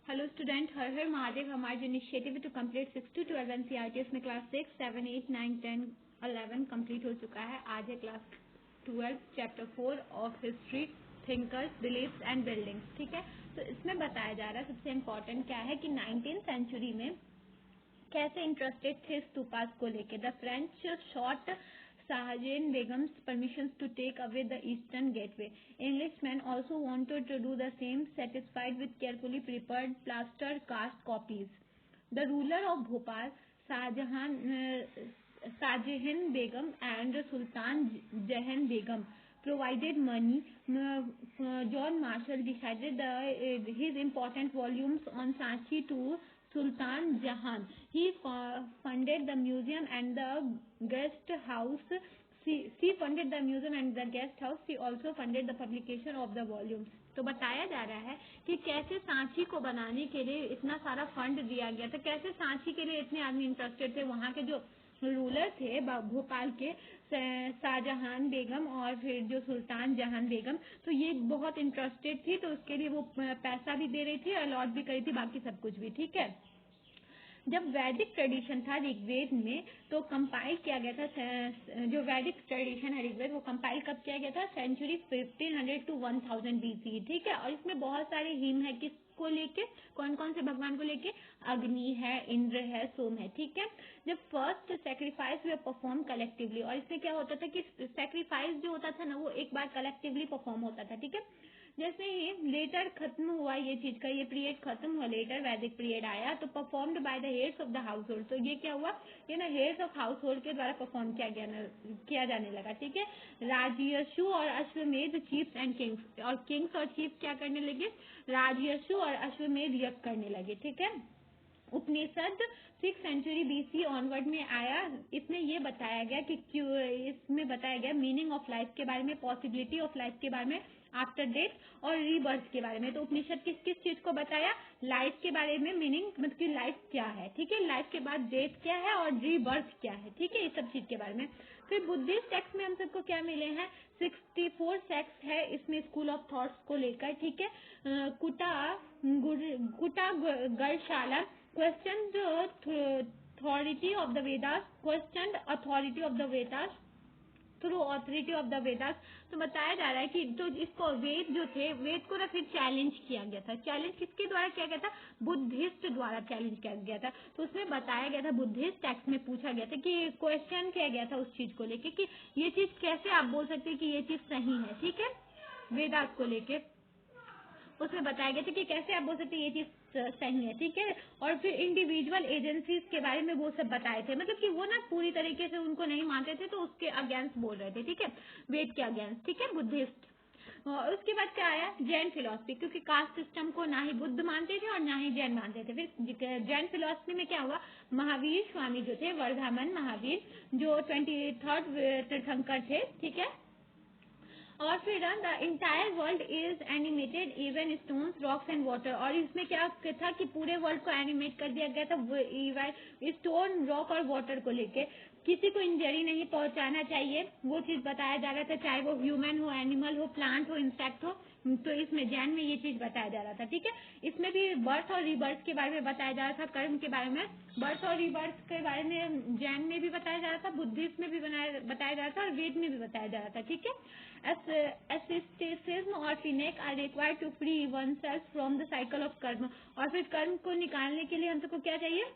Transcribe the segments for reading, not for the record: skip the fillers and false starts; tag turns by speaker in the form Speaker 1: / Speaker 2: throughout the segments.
Speaker 1: Hello student, हर हर महादेव। हमारा जो initiative है टू कंप्लीट 6 to 12 एनसीईआरटी, इसमें क्लास 6, 7, 8, 9, 10, 11 कंप्लीट हो चुका है। आज है class 12 chapter 4 of history, thinkers, beliefs and buildings. ठीक है, तो इसमें बताया जा रहा है सबसे इम्पोर्टेंट क्या है कि 19th सेंचुरी में कैसे इंटरेस्टेड थे स्तूपास को लेके। The French shot Shahjahan Begum's permissions to take away the eastern gateway. Englishmen also wanted to do the same, satisfied with carefully prepared plaster cast copies. The ruler of Bhopal, Shahjahan Begum and Sultan Jahan Begum provided money. John Marshall decided his important volumes on Sanchi to Sultan Jahan. He funded the museum and the guest house. She funded the museum and the guest house. She also funded the publication of the volumes. तो बताया जा रहा है कि कैसे सांची को बनाने के लिए इतना सारा फंड दिया गया था, कैसे सांची के लिए इतने आदमी इंटरेस्टेड थे। वहाँ के जो रूलर थे भोपाल के, शाहजहां बेगम और फिर जो सुल्तान जहां बेगम, तो ये बहुत इंटरेस्टेड थी, तो उसके लिए वो पैसा भी दे रही थी, अलॉट भी करी थी, बाकी सब कुछ भी। ठीक है, जब वैदिक ट्रेडिशन था ऋग्वेद में, तो कंपाइल किया गया था। जो वैदिक ट्रेडिशन है ऋग्वेद, वो कंपाइल कब किया गया था? Century 1500 to 1000 BC। ठीक है, और इसमें बहुत सारे हिम है किसको लेके, कौन कौन से भगवान को लेके? अग्नि है, इंद्र है, सोम है। ठीक है, जब फर्स्ट सेक्रीफाइस वे परफॉर्म कलेक्टिवली, और इसमें क्या होता था कि सेक्रीफाइस जो होता था ना, वो एक बार कलेक्टिवली परफॉर्म होता था। ठीक है, जैसे ही लेटर खत्म हुआ ये चीज का, ये पीरियड खत्म हुआ, लेटर वैदिक पीरियड आया, तो performed by the heads of the house hold. तो ये क्या हुआ, ये ना हेड्स ऑफ हाउस होल्ड के द्वारा परफॉर्म किया जाने लगा। ठीक है, राजयशु और अश्वमेध चीफ्स एंड किंग्स, और किंग्स और चीफ क्या करने लगे? राजयशु और अश्वमेध यज्ञ करने लगे। ठीक है, उपनिषद 6 सेंचुरी BC ऑनवर्ड में आया। इसमें ये बताया गया कि इसमें बताया गया मीनिंग ऑफ लाइफ के बारे में, पॉसिबिलिटी ऑफ लाइफ के बारे में, आफ्टर डेथ और रीबर्थ के बारे में। तो उपनिषद किस किस चीज को बताया? लाइफ के बारे में, मीनिंग मतलब कि लाइफ क्या है। ठीक है, लाइफ के बाद डेथ क्या है और रीबर्थ क्या है। ठीक है, ये सब चीज के बारे में। फिर बुद्धिस्ट टेक्स्ट में हम सबको क्या मिले हैं? 64 सेक्ट्स है इसमें स्कूल ऑफ थॉट्स को लेकर। ठीक है, कुटा गढ़शाला questioned the authority of the Vedas, questioned authority of the Vedas through authority of the Vedas। तो बताया जा रहा है कि तो इसको वेद जो थे, वेद को ना फिर चैलेंज किया गया था। चैलेंज किसके द्वारा किया गया था? बुद्धिस्ट द्वारा चैलेंज किया गया था। तो उसमें बताया गया था, बुद्धिस्ट टेक्स्ट में पूछा गया था कि क्वेश्चन किया गया था उस चीज को लेके कि ये चीज कैसे आप बोल सकते हैं कि ये चीज सही है। ठीक है, वेदास को लेके उसमें बताया गया था कि कैसे आप बोल सकते हैं ये चीज सही है। ठीक है, और फिर इंडिविजुअल एजेंसीज के बारे में वो सब बताए थे, मतलब कि वो ना पूरी तरीके से उनको नहीं मानते थे, तो उसके अगेंस्ट बोल रहे थे। ठीक है, वेद के अगेंस्ट। ठीक है, बुद्धिस्ट। और उसके बाद क्या आया? जैन फिलोसफी, क्योंकि कास्ट सिस्टम को ना ही बुद्ध मानते थे और ना ही जैन मानते थे। फिर जैन फिलोसफी में क्या हुआ? महावीर स्वामी जो थे, वर्धमान महावीर, जो 23rd तीर्थंकर थे। ठीक है, और फिर the entire world is animated, even stones, rocks and water. और इसमें क्या था कि पूरे वर्ल्ड को एनिमेट कर दिया गया था स्टोन, रॉक और वाटर को लेके। किसी को इंजरी नहीं पहुंचाना चाहिए, वो चीज बताया जा रहा था, चाहे वो ह्यूमन हो, एनिमल हो, प्लांट हो, इंसेक्ट हो। तो इसमें जैन में ये चीज बताया जा रहा था। ठीक है, इसमें भी बर्थ और रिबर्थ के बारे में बताया जा रहा था, कर्म के बारे में। बर्थ और रिबर्थ के बारे में जैन में भी बताया जा रहा था, बुद्धिस्ट में भी बताया जा रहा था, और वेद में भी बताया जा रहा था। ठीक है, एसिस्टेसिज्म और फिनेक are required to free oneself from the cycle of karma. और फिर कर्म को निकालने के लिए हम सबको क्या चाहिए?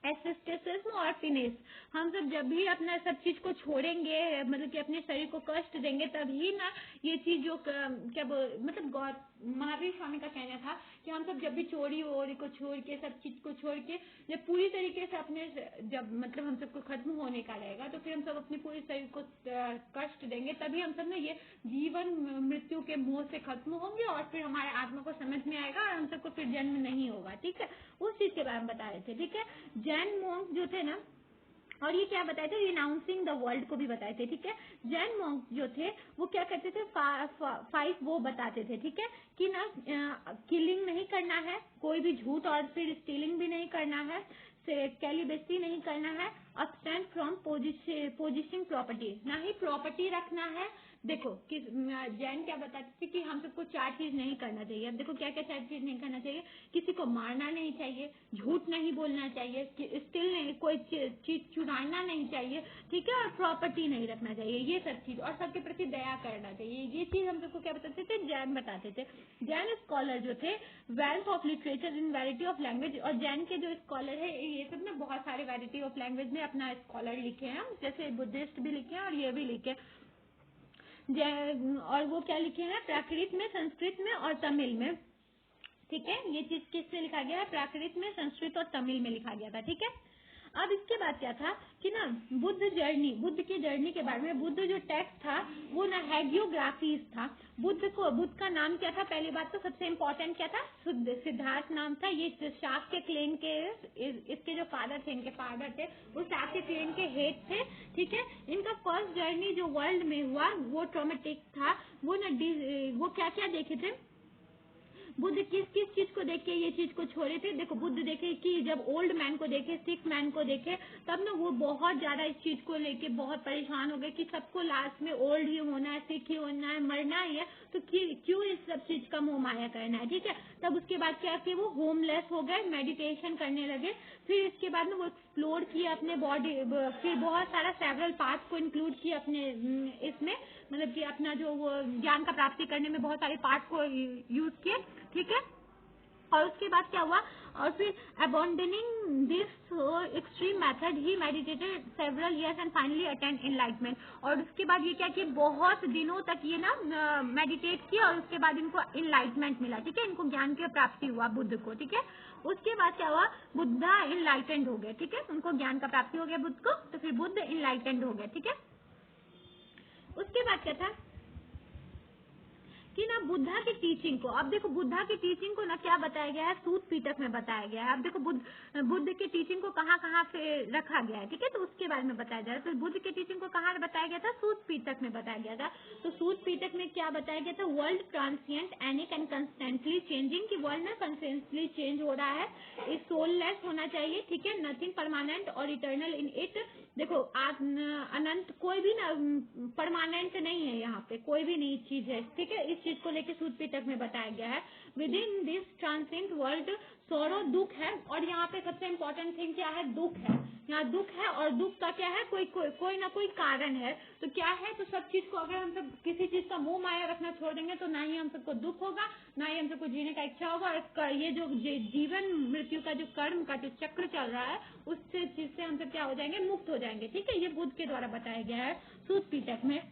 Speaker 1: एसिस्टेसिज्म और फिनेस। हम सब जब भी अपना सब चीज को छोड़ेंगे, मतलब कि अपने शरीर को कष्ट देंगे, तभी ना ये चीज जो क्या मतलब महावीर स्वामी का कहना था कि हम सब जब भी चोरी वोरी को छोड़ के, सब चीज को छोड़ के, जब पूरी तरीके से अपने, जब मतलब हम सबको खत्म होने का रहेगा, तो फिर हम सब अपने पूरे शरीर को कष्ट देंगे, तभी हम सब ना ये जीवन मृत्यु के मोह से खत्म होंगे, और फिर हमारे आत्मा को समझ में आएगा, और हम सबको फिर जन्म नहीं होगा। ठीक है, उस चीज के बारे में बता रहे थे। ठीक है, जैन मॉन्क जो थे ना, और ये क्या बताए थे? रिनाउंसिंग द वर्ल्ड को भी बताए थे। ठीक है, जैन मॉन्क जो थे वो क्या कहते थे? 5 वो बताते थे। ठीक है, कि ना किलिंग नहीं करना है, कोई भी झूठ और फिर स्टीलिंग भी नहीं करना है, कैलिबेसी नहीं करना है, अब्सटेंट फ्रॉम पोजिशिंग प्रॉपर्टी, ना ही प्रॉपर्टी रखना है, देखो किस जैन क्या बताते थे कि हम सबको 4 चीज नहीं करना चाहिए। अब देखो क्या क्या 4 चीज नहीं करना चाहिए। किसी को मारना नहीं चाहिए, झूठ नहीं बोलना चाहिए, स्टिल नहीं, कोई चीज चुराना नहीं चाहिए, ठीक है, और प्रॉपर्टी नहीं रखना चाहिए, ये सब चीज, और सबके प्रति दया करना चाहिए। ये चीज हम सबको क्या बताते थे, जैन बताते थे। जैन स्कॉलर जो थे, wealth of literature in variety of language, और जैन के जो स्कॉलर है ये सब में बहुत सारे वैरायटी ऑफ लैंग्वेज में अपना स्कॉलर लिखे हैं, जैसे बुद्धिस्ट भी लिखे हैं और ये भी लिखे। और वो क्या लिखे हैं, प्राकृत में, संस्कृत में और तमिल में, ठीक है। ये चीज किससे लिखा गया है, प्राकृत में, संस्कृत और तमिल में लिखा गया था, ठीक है। अब इसके बाद क्या था कि ना बुद्ध की जर्नी के बारे में, बुद्ध जो टेक्स्ट था वो ना हैगियोग्राफीज था। बुद्ध का नाम क्या था, पहली बात तो सबसे इम्पोर्टेंट क्या था, सिद्धार्थ नाम था। ये शाक्य क्लेन के, इसके जो फादर थे, इनके फादर थे वो शाक्य क्लेन के हेड थे, ठीक है। इनका फर्स्ट जर्नी जो वर्ल्ड में हुआ वो ट्रॉमेटिक था। वो क्या क्या देखे थे, बुद्ध किस किस चीज को देख के ये चीज को छोड़े थे। देखो बुद्ध देखे कि जब ओल्ड मैन को देखे, सिक मैन को देखे, तब ना वो बहुत ज्यादा इस चीज को लेके बहुत परेशान हो गए कि सबको लास्ट में ओल्ड ही होना है, सिक ही होना है, मरना ही है, तो क्यों इस सब चीज का मोह माया करना है, ठीक है। तब उसके बाद क्या कि वो होमलेस हो गए, मेडिटेशन करने लगे। फिर इसके बाद में वो एक्सप्लोर किए अपने बॉडी, फिर बहुत सारा सेवरल पार्ट को इंक्लूड किए अपने इसमें, मतलब कि अपना जो वो ज्ञान का प्राप्ति करने में बहुत सारे पार्ट को यूज किए, ठीक है। और उसके बाद क्या हुआ, और फिर abandoning this extreme method he meditated several years and finally attend enlightenment. और उसके बाद ये क्या कि बहुत दिनों तक ये ना मेडिटेट किया और उसके बाद इनको एनलाइटमेंट मिला, ठीक है, इनको ज्ञान की प्राप्ति हुआ बुद्ध को, ठीक है। उसके बाद क्या हुआ, बुद्धा एनलाइटेंड हो गए, ठीक है, उनको ज्ञान का प्राप्ति हो गया बुद्ध को, तो फिर बुद्ध एनलाइटेंड हो गए, ठीक है। उसके बाद क्या था कि ना बुद्धा की टीचिंग को, अब देखो बुद्धा की टीचिंग को ना क्या बताया गया है, सूत पीटक में बताया गया है। अब देखो बुद्ध की टीचिंग को कहाँ कहाँ पे रखा गया है, ठीक है, तो उसके बारे में बताया जा रहा है। तो बुद्ध की टीचिंग को कहाँ बताया गया था, सूत पीटक में बताया गया था। तो सूत पीटक में क्या बताया गया था, वर्ल्ड ट्रांसिएंट, एनिक एंड कंस्टेंटली चेंजिंग, की वर्ल्ड में कंस्टेंटली चेंज हो रहा है, इस सोललेस होना चाहिए, ठीक है, नथिंग परमानेंट और इटर्नल इन इट। देखो अनंत कोई भी ना परमानेंट नहीं है, यहाँ पे कोई भी नई चीज है, ठीक है। इस चीज को लेके सूत पीटक में बताया गया है। With in this transient world sorrow दुख है, और यहाँ पे सबसे इम्पोर्टेंट थिंग क्या है, दुख है। यहाँ दुख है, और दुख का क्या है, कोई ना कोई कारण है। तो क्या है, तो सब चीज को अगर हम सब किसी चीज का मोह माया रखना छोड़ देंगे तो ना ही हम सबको दुख होगा, ना ही हम सबको जीने का इच्छा होगा। और ये जो जीवन मृत्यु का जो कर्म का जो चक्र चल रहा है, उससे चीज से हम सब क्या हो जाएंगे, मुक्त हो जाएंगे, ठीक है। ये बुद्ध के द्वारा बताया गया है सूत पीटक में।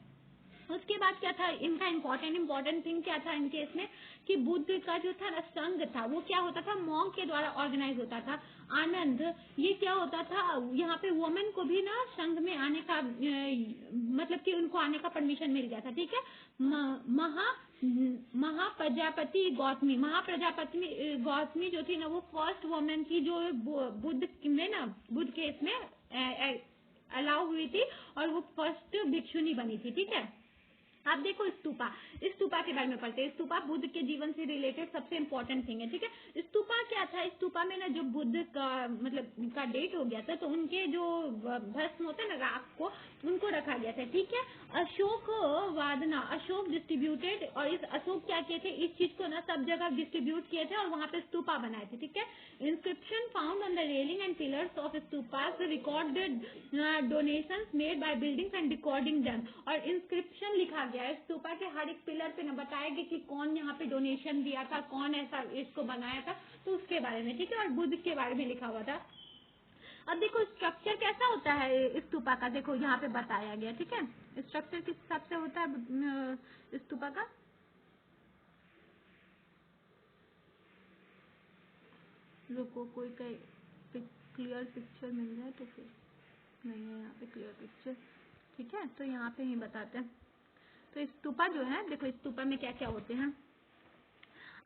Speaker 1: उसके बाद क्या था, इनका इम्पोर्टेंट थिंग क्या था इनके इसमें, कि बुद्ध का जो था ना संघ था, वो क्या होता था, मॉन्क के द्वारा ऑर्गेनाइज होता था। आनंद, ये क्या होता था, यहाँ पे वुमेन को भी ना संघ में आने का मतलब कि उनको आने का परमिशन मिल गया था, ठीक है। महाप्रजापति गौतमी जो थी ना, वो फर्स्ट वुमेन थी जो बुद्ध के इसमें अलाउ हुई थी, और वो फर्स्ट भिक्षुनी बनी थी, ठीक है। आप देखो स्तूपा के बारे में पढ़ते हैं। स्तूपा बुद्ध के जीवन से रिलेटेड सबसे इम्पोर्टेंट थिंग है, ठीक है। स्तूपा क्या था, स्तूपा में ना जो बुद्ध का मतलब का डेट हो गया था, तो उनके जो भस्म होते ना राख को, उनको रखा गया था, ठीक है। अशोक डिस्ट्रीब्यूटेड, और इस अशोक क्या किए थे, इस चीज को ना सब जगह डिस्ट्रीब्यूट किए थे और वहाँ पे स्तूपा बनाए थे, ठीक है। Inscription found on the railing and pillars of stupas recorded donations made by buildings and recording done. और इंस्क्रिप्शन लिखा गया है स्तूपा के हर एक पिलर पे ना, बताया गया कि कौन यहाँ पे डोनेशन दिया था, कौन ऐसा इसको बनाया था, तो उसके बारे में, ठीक है। और बुद्ध के बारे में लिखा हुआ था। अब देखो स्ट्रक्चर कैसा होता है स्तूपा का, देखो यहाँ पे बताया गया, ठीक है। स्ट्रक्चर किस हिसाब से होता है स्तूपा का, रुको कोई क्लियर पिक्चर मिल जाए तो फिर, नहीं है यहाँ पे क्लियर पिक्चर, ठीक है, तो यहाँ पे ही बताते हैं। तो स्तूपा जो है, देखो स्तूपा में क्या क्या होते हैं,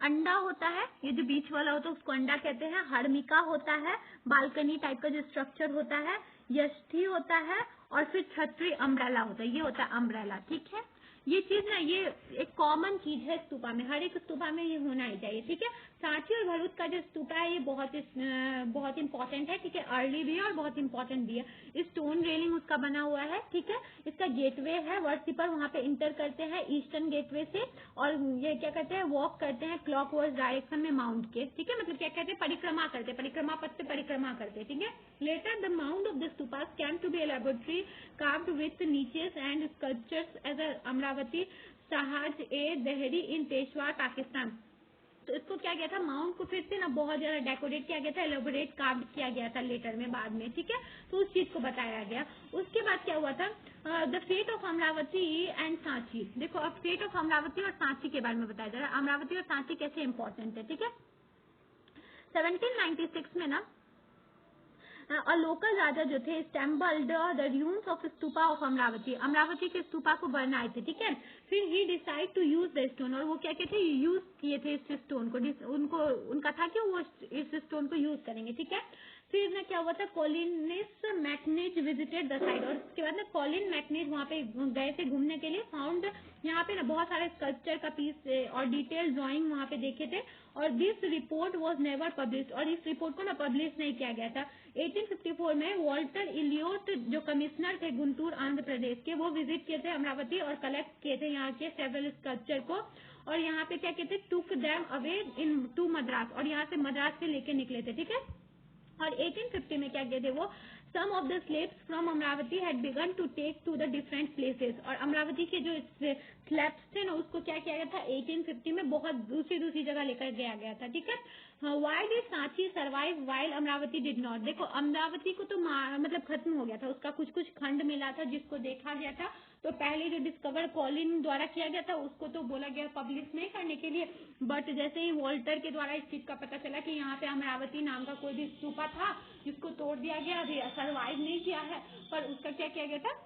Speaker 1: अंडा होता है, ये जो बीच वाला होता है उसको अंडा कहते हैं। हर्मिका होता है, बालकनी टाइप का जो स्ट्रक्चर होता है। यष्टि होता है, और फिर छतरी अम्ब्रेला होता है, ये होता है अम्ब्रेला, ठीक है। ये चीज ना, ये एक कॉमन चीज है स्तूपा में, हर एक स्तूपा में ये होना ही चाहिए, ठीक है। सांची और भरूच का जो स्तूपा है ये बहुत इंपॉर्टेंट है, ठीक है, अर्ली भी है और बहुत इंपॉर्टेंट भी है। स्टोन रेलिंग उसका बना हुआ है, ठीक है। इसका गेटवे है, वर्शिपर वहाँ पे इंटर करते हैं ईस्टर्न गेटवे से, और ये क्या करते हैं, वॉक करते हैं क्लॉकवाइज डायरेक्शन में माउंट के, ठीक है, मतलब क्या कहते हैं, परिक्रमा करते हैं, परिक्रमा पथ पे परिक्रमा करते हैं, ठीक है। Later the mound of the stupas came to be elaborately carved with niches and sculptures as Amaravati शहाज ए दहरी इन पेशवार पाकिस्तान। तो इसको क्या गया था, माउंट को फिर से ना बहुत ज्यादा डेकोरेट किया गया था, एलोबोरेट कार्व किया गया था लेटर में, बाद में, ठीक है। तो उस चीज को बताया गया। उसके बाद क्या हुआ था, the fate of Amaravati and Sanchi. देखो अब फेट ऑफ अमरावती और सांची के बारे में बताया जा रहा है, अमरावती और सांची कैसे इंपॉर्टेंट है, ठीक है। 1796 में ना और लोकल राजा जो थे stumbled the ruins of stupa of Amaravati, Amaravati के स्तूपा को बनाए थे, ठीक है। फिर he decide to use the stone, और वो क्या कहते हैं, यूज किए थे इस स्टोन को, उनको उनका था कि वो इस स्टोन को यूज करेंगे, ठीक है। फिर ना क्या हुआ था, कॉलिनिस मैकनेज विजिटेड द साइड, और उसके बाद ना कॉलिन मैकनेज वहाँ पे गए थे घूमने के लिए, फाउंड यहाँ पे ना बहुत सारे स्कल्पचर का पीस और डिटेल ड्राइंग वहाँ पे देखे थे, और this report was never publish, और इस रिपोर्ट को ना पब्लिश नहीं किया गया था। 1854 में वॉल्टर इलियोट जो कमिश्नर थे गुंटूर आंध्र प्रदेश के, वो विजिट किए थे अमरावती और कलेक्ट किए थे यहाँ के सेवरल स्कल्पचर को, और यहाँ पे क्या कहते, took them away into Madras, और यहाँ से मद्रास से लेके निकले थे, ठीक है। और 1850 में क्या किए थे वो, some of the slabs from Amaravati had begun to take to the different places, और अमरावती के जो स्लैब्स थे ना उसको क्या किया गया था 1850 में बहुत दूसरी जगह लेकर गया था, ठीक है। Why did Sanchi survive while Amravati did not. देखो अमरावती को तो मतलब खत्म हो गया था, उसका कुछ खंड मिला था जिसको देखा गया था, तो पहले जो डिस्कवर कॉलिन द्वारा किया गया था उसको तो बोला गया पब्लिश नहीं करने के लिए, बट जैसे ही वॉल्टर के द्वारा इस चीज का पता चला कि यहाँ पे अमरावती नाम का कोई भी स्तूपा था जिसको तोड़ दिया गया, अभी सर्वाइव नहीं किया है, पर उसका क्या किया गया था,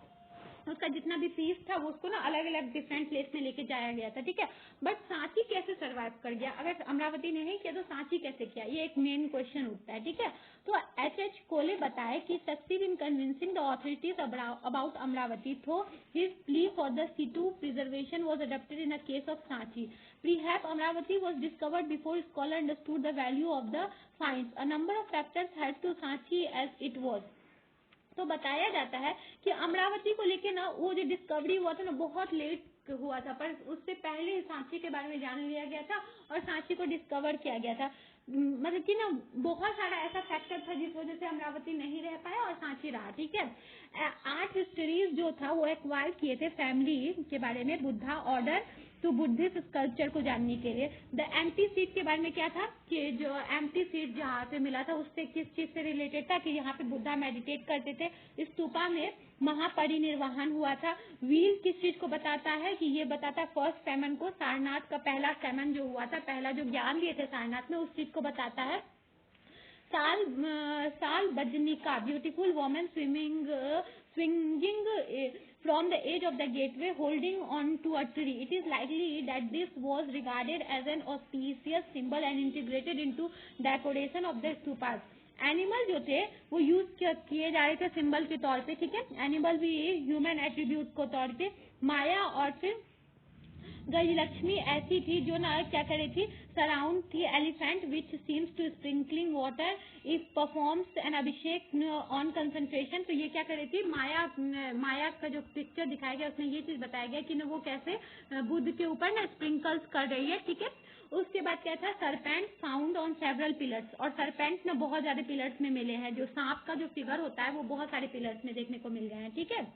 Speaker 1: उसका जितना भी पीस था वो उसको ना अलग अलग डिफरेंट प्लेस में लेके जाया गया था, ठीक है। बट सांची कैसे सरवाइव कर गया, अगर अमरावती ने नहीं किया तो सांची कैसे किया, ये एक मेन क्वेश्चन उठता है, ठीक है। तो एच कोले बताए कि succeed in convincing the authorities about Amaravati, though his plea for the situ preservation was adopted in the case of Sanchi. Perhaps Amravati was discovered before scholar understood the value of the finds. A number of factors helped to Sanchi as it was. तो बताया जाता है कि अमरावती को लेके ना वो जो डिस्कवरी हुआ था ना बहुत लेट हुआ था, पर उससे पहले सांची के बारे में जान लिया गया था और सांची को डिस्कवर किया गया था। मतलब कि ना बहुत सारा ऐसा फैक्टर था जिस वजह से अमरावती नहीं रह पाया और सांची रहा, ठीक है। आर्ट हिस्ट्रीज जो था वो एक्वायर किए थे फैमिली के बारे में, बुद्धा ऑर्डर तो बुद्धिस्ट स्कल्पचर को जानने के लिए। द एम्प्टी सीट के बारे में क्या था कि जो एम्प्टी सीट जहाँ पे मिला था उससे किस चीज से रिलेटेड था कि यहाँ पे बुद्धा मेडिटेट करते थे। स्तूपा में महापरिनिर्वाण हुआ था। व्हील किस चीज को बताता है कि ये बताता है फर्स्ट सेमन को, सारनाथ का पहला सेमन जो हुआ था, पहला जो ज्ञान दिए थे सारनाथ में, उस चीज को बताता है। Salabhanjika beautiful women swinging from the edge of the gateway holding on to a tree. It is likely that this was regarded as an auspicious symbol and integrated into decoration of the stupas. Animal जो थे वो use किए जा रहे थे symbol के तौर पे, ठीक है। एनिमल भी ह्यूमन एट्रीब्यूट को तौर पे, माया और फिर गजलक्ष्मी ऐसी थी जो ना क्या करे थी, सराउंड थी elephant which seems to sprinkling water if performs an abhishek on concentration. तो ये क्या करे थी, माया का जो पिक्चर दिखाया गया उसमें ये चीज बताया गया कि ना वो कैसे बुद्ध के ऊपर ना स्प्रिंकल्स कर रही है, ठीक है। उसके बाद क्या था, serpent found on several pillars, और सरपेंट ना बहुत सारे पिलर्स में मिले हैं, जो सांप का जो फिगर होता है वो बहुत सारे पिलर्स में देखने को मिल गए हैं, ठीक है।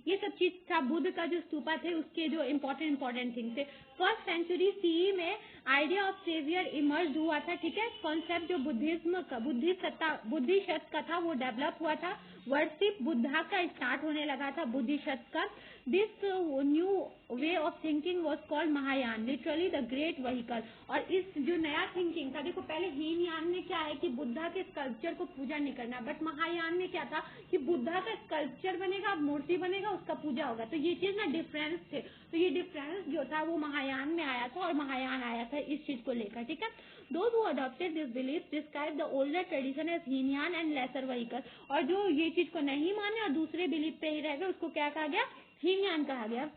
Speaker 1: ये सब चीज था। बुद्ध का जो स्तूपा थे उसके जो इम्पोर्टेंट थिंग थे। फर्स्ट सेंचुरी सीई में आइडिया ऑफ सेवियर इमर्ज हुआ था, ठीक है। कॉन्सेप्ट जो बुद्धिज्म का बुद्धिशत का था वो डेवलप हुआ था। वर्शिप बुद्धा का स्टार्ट होने लगा था बुद्धिशत का। This new way of thinking was called Mahayana, literally the great vehicle. और इस जो नया थिंकिंग था, देखो पहले हीनयान में क्या है कि बुद्धा के स्कल्पचर को पूजा नहीं करना, बट महायान में क्या था कि बुद्धा का स्कल्पचर बनेगा, मूर्ति बनेगा, उसका पूजा होगा। तो ये चीज ना डिफरेंस थे, तो ये डिफरेंस जो था वो महायान में आया था और महायान आया था इस चीज को लेकर, ठीक है। Those who adopted this belief describe the older tradition as Hinayana and lesser vehicle. और जो ये चीज को नहीं माने और दूसरे बिलीफ पे ही रह गए उसको क्या कहा गया, हीनयान कहा गया।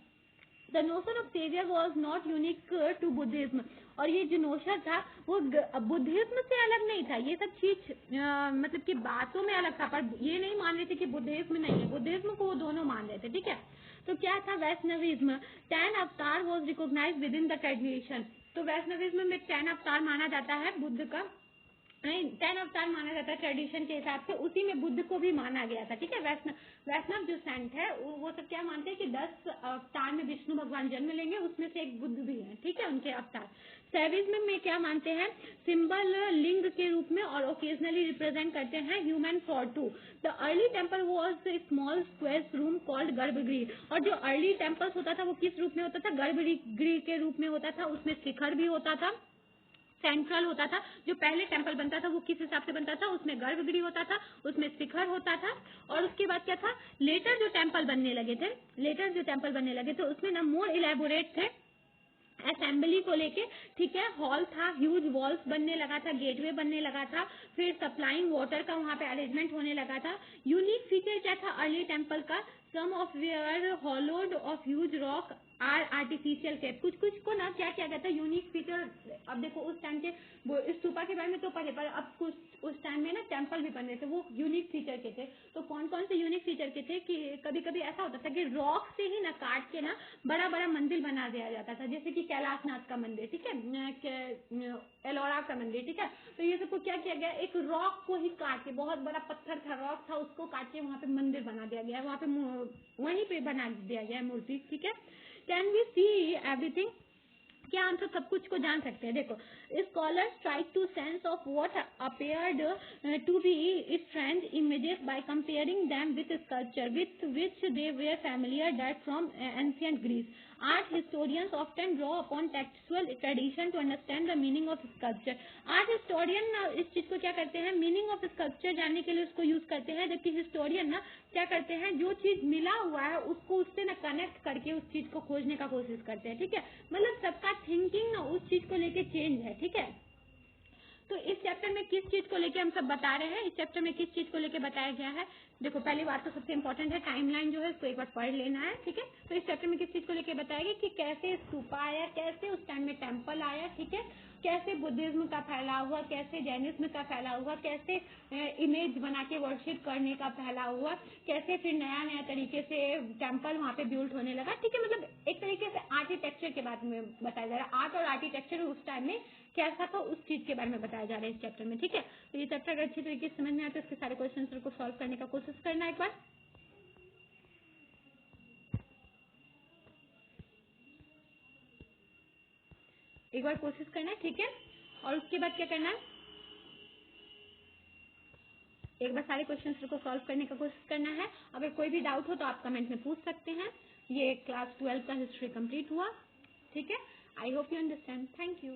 Speaker 1: The notion of saviour was not unique to Buddhism, और ये जो नोशन था वो बुद्धिज्म से अलग नहीं था, ये सब चीज मतलब कि बातों में अलग था, पर ये नहीं मान रहे थे कि बुद्धिज्म नहीं है, बुद्धिज्म को वो दोनों मान रहे थे, ठीक है। तो क्या था Vaishnavism, 10 avatar was recognise within the tradition, तो वैष्णविज्म में 10 अवतार माना जाता है बुद्ध का, नहीं 10 अवतार माना जाता है ट्रेडिशन के हिसाब से, उसी में बुद्ध को भी माना गया था, ठीक है। वैष्णव जो सेंट है वो सब क्या मानते हैं कि 10 अवतार में विष्णु भगवान जन्म लेंगे, उसमें से एक बुद्ध भी है, ठीक है, उनके अवतार। सैविज्म में क्या मानते हैं, सिंबल लिंग के रूप में और ओकेजनली रिप्रेजेंट करते हैं human form too. The early temple was small square room called garbhagriha, और जो अर्ली टेम्पल्स होता था वो किस रूप में होता था, गर्भगृह के रूप में होता था, उसमें शिखर भी होता था, सेंट्रल होता था। जो पहले टेम्पल बनता था वो किस हिसाब से बनता था, उसमें गर्भगृह होता था, उसमें शिखर होता था, और उसके बाद क्या था, लेटर जो टेम्पल बनने लगे थे उसमें ना मोर इलेबोरेट थे असेंबली को लेके, ठीक है। हॉल था, ह्यूज वॉल्स बनने लगा था, गेटवे बनने लगा था, फिर सप्लाइंग वाटर का वहाँ पे अरेंजमेंट होने लगा था। यूनिक फीचर क्या था अर्ली टेम्पल का, some of were hollowed of huge rock or artificial cave, कुछ कुछ को ना क्या किया गया था यूनिक फीचर। अब देखो उस टाइम के स्तूपा के बारे में तो पहले, पर अब कुछ उस टाइम में ना टेम्पल भी बन रहे थे, वो यूनिक फीचर के थे। तो कौन कौन से यूनिक फीचर के थे कि कभी कभी ऐसा होता था कि रॉक से ही ना काट के ना बड़ा बड़ा मंदिर बना दिया जाता था, जैसे कि कैलाशनाथ का मंदिर, ठीक है, एलोरा का मंदिर, ठीक है। तो ये सबको क्या किया गया, एक रॉक को ही काट के, बहुत बड़ा पत्थर था, रॉक था, उसको काट के वहाँ पे मंदिर बना दिया गया है, वहाँ पे वहीं पे बना दिया गया है मूर्ति, ठीक है। कैन वी सी एवरीथिंग, क्या हम सब कुछ को जान सकते हैं। देखो scholars try to sense of what appeared to be strange images by comparing them with sculpture with which they were familiar date from ancient Greece. Art historians often draw upon textual tradition to understand the meaning of sculpture. Art historian इस चीज को क्या करते हैं, meaning of sculpture जानने के लिए उसको यूज करते हैं, जबकि हिस्टोरियन ना क्या करते हैं, जो चीज मिला हुआ है उसको उससे ना कनेक्ट करके उस चीज को खोजने का कोशिश करते हैं, ठीक है। मतलब सबका थिंकिंग ना उस चीज को लेके चेंज है, ठीक है। तो इस चैप्टर में किस चीज को लेके हम सब बता रहे हैं, इस चैप्टर में किस चीज को लेके बताया गया है। देखो पहली बात तो सबसे इम्पोर्टेंट है टाइमलाइन जो है इसको एक बार पढ़ लेना है, ठीक है। तो इस चैप्टर में किस चीज को लेके बताया गया कि कैसे स्तूपा आया, कैसे उस टाइम में टेम्पल आया, ठीक है, कैसे बुद्धिज्म का फैला हुआ, कैसे जैनिज्म का फैला हुआ, कैसे इमेज बना के वर्शिप करने का फैला हुआ, कैसे फिर नया नया तरीके से टेम्पल वहाँ पे बिल्ड होने लगा, ठीक है। मतलब एक तरीके से आर्किटेक्चर के बारे में बताया जा रहा है, आर्ट और आर्किटेक्चर उस टाइम में कैसा था उस चीज के बारे में बताया जा रहा है इस चैप्टर में, ठीक है। तो ये चैप्टर अगर अच्छी तरीके से समझ में आए तो इसके सारे क्वेश्चन को सॉल्व करने का कोशिश करना एक बार कोशिश करना है, ठीक है। और उसके बाद क्या करना है, एक बार सारे क्वेश्चंस को सॉल्व करने का कोशिश करना है। अगर कोई भी डाउट हो तो आप कमेंट में पूछ सकते हैं। ये क्लास 12 का हिस्ट्री कंप्लीट हुआ, ठीक है। I hope you understand, thank you.